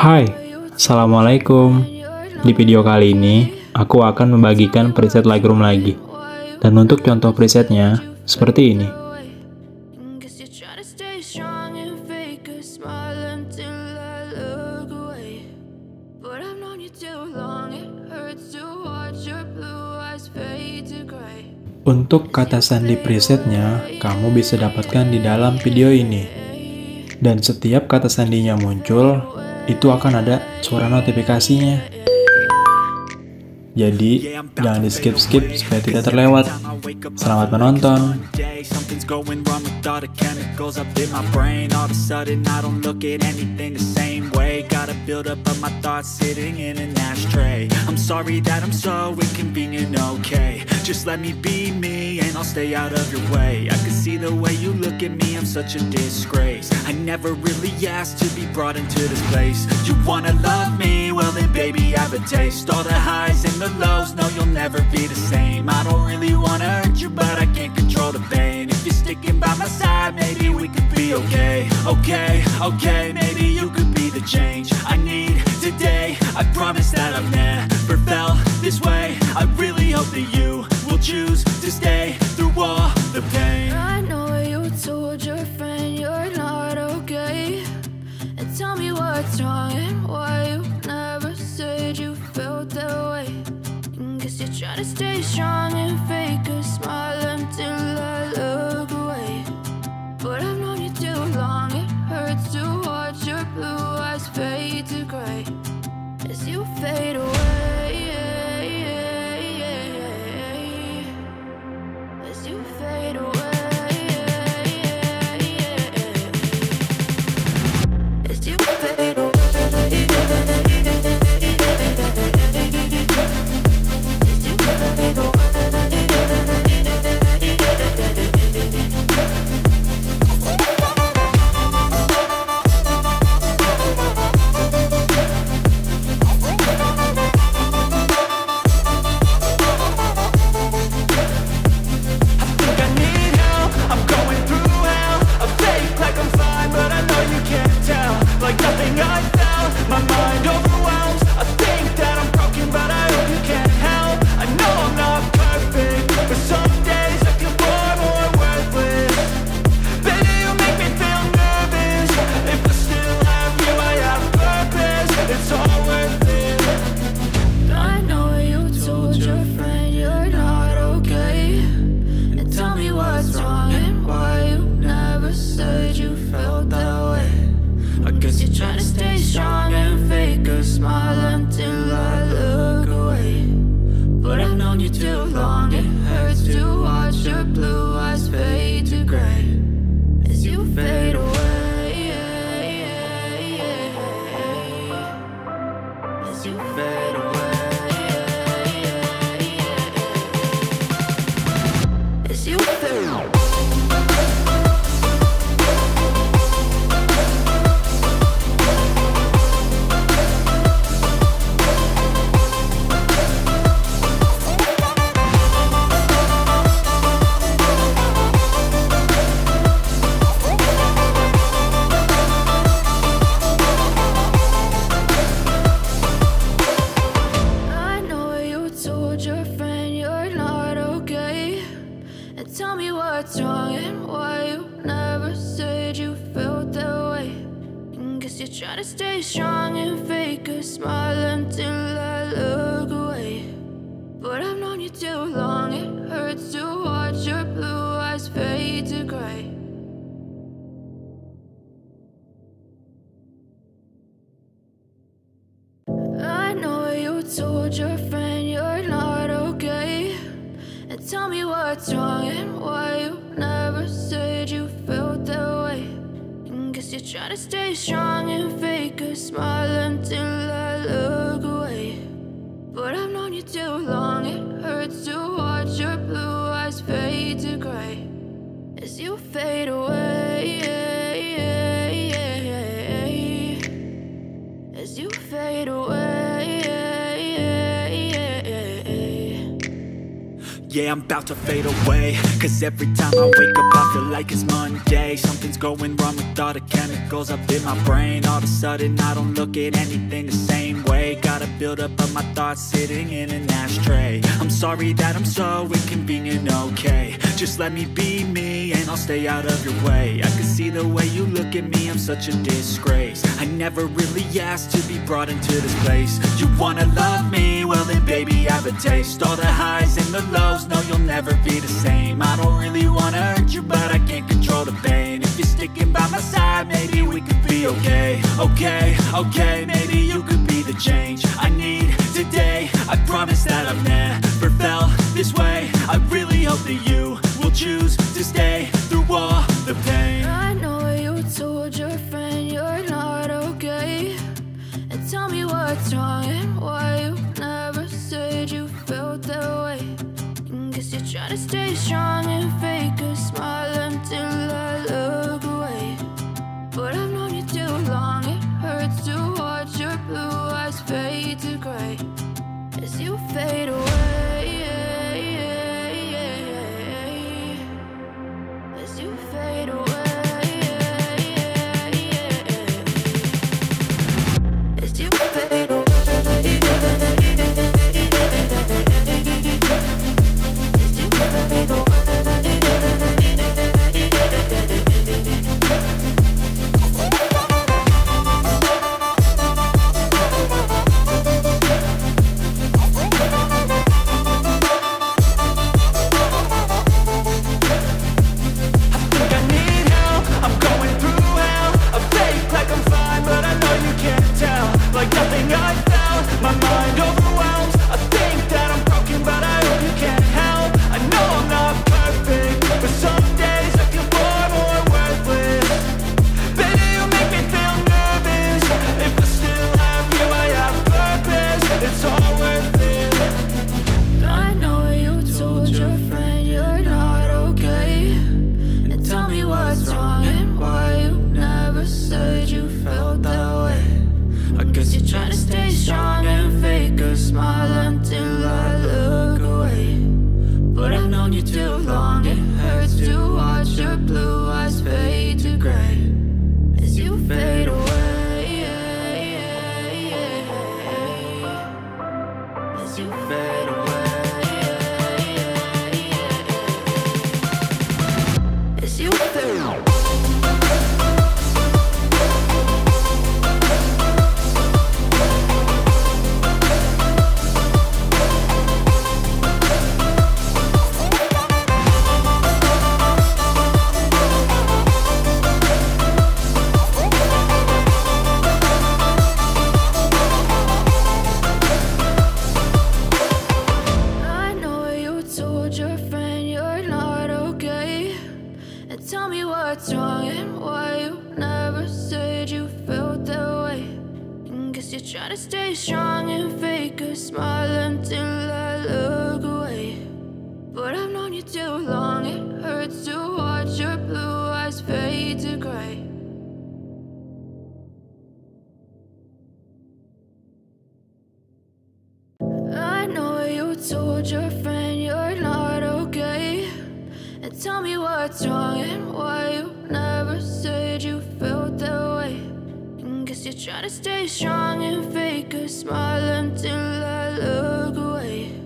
Hai, Assalamualaikum. Di video kali ini, aku akan membagikan preset Lightroom lagi. Dan untuk contoh presetnya, seperti ini. Untuk kata sandi presetnya, kamu bisa dapatkan di dalam video ini. Dan setiap kata sandinya muncul, itu akan ada suara notifikasinya. Jadi, jangan di skip-skip supaya tidak terlewat. Selamat menonton. Something's going wrong with all the chemicals up in my brain. All of a sudden I don't look at anything the same way. Got a build up of my thoughts sitting in an ashtray. I'm sorry that I'm so inconvenient, okay. Just let me be me and I'll stay out of your way. I can see the way you look at me, I'm such a disgrace. I never really asked to be brought into this place. You wanna love me? Well then baby I have a taste. All the highs and the lows, no you'll never be the same. I don't really wanna hurt you but I can't control the pain. If you're sticking by my side, maybe we could be okay. Okay, maybe you could be the change I need today. I promise that I've never felt this way. I really hope that you will choose to stay through all the pain. I know you told your friend you're not okay, and tell me what's wrong and why you never said you felt that way. Guess you're trying to stay strong and fake a smile until I look away. But I've known you too long, it hurts to watch your blue eyes fade to gray as you fade away. As you fade away. As you fade away. Told your friend you're not okay, and tell me what's wrong and why you never said you felt that way. Guess you're trying to stay strong and fake a smile until I look away. But I've known you too long, it hurts to watch your blue eyes fade to gray as you fade away. As you fade away. Yeah, I'm about to fade away, cause every time I wake up I feel like it's Monday. Something's going wrong with all the chemicals up in my brain. All of a sudden I don't look at anything the same way. Got a buildup of my thoughts sitting in an ashtray. I'm sorry that I'm so inconvenient, okay. Just let me be me and I'll stay out of your way. I can see the way you look at me, I'm such a disgrace. I never really asked to be brought into this place. You wanna love me? Well then baby have a taste. All the highs and the lows, no you'll never be the same. I don't really wanna hurt you but I can't control the pain. If you're sticking by my side, maybe we could be okay. Okay, maybe you could be the change I need today. I promise that I've never felt this way. I really hope that you will choose to stay through all the pain. I know you told your friend you're not okay, and tell me what's wrong and why you never said you felt that way. Guess you're trying to stay strong and fake a smile until I look away. But I've known you too long, it hurts to watch your blue eyes fade to gray as you fade away. As you fade away. As you fade away. Like nothing I felt, my mind overwhelms. I think that I'm broken, but I hope you can't help. I know I'm not perfect, but some days I feel far more worthless. Baby, you make me feel nervous. If I still have you, I have purpose. It's all worth it. I know you told your friend you're not okay, and tell me what's wrong and why you never said you felt that way. I guess you're trying to stay strong and fake a smile until I look away. But I've known you too long, it hurts to watch your blue eyes fade to gray as you fade away. As you fade away. As you fade away. What's wrong and why you never said you felt that way. Guess you're trying to stay strong and fake a smile until I look away. But I've known you too long, it hurts to watch your blue eyes fade to gray. I know you told your friend you're not okay, and tell me what's wrong and why you never said you felt that way. Guess you're trying to stay strong and fake a smile until I look away.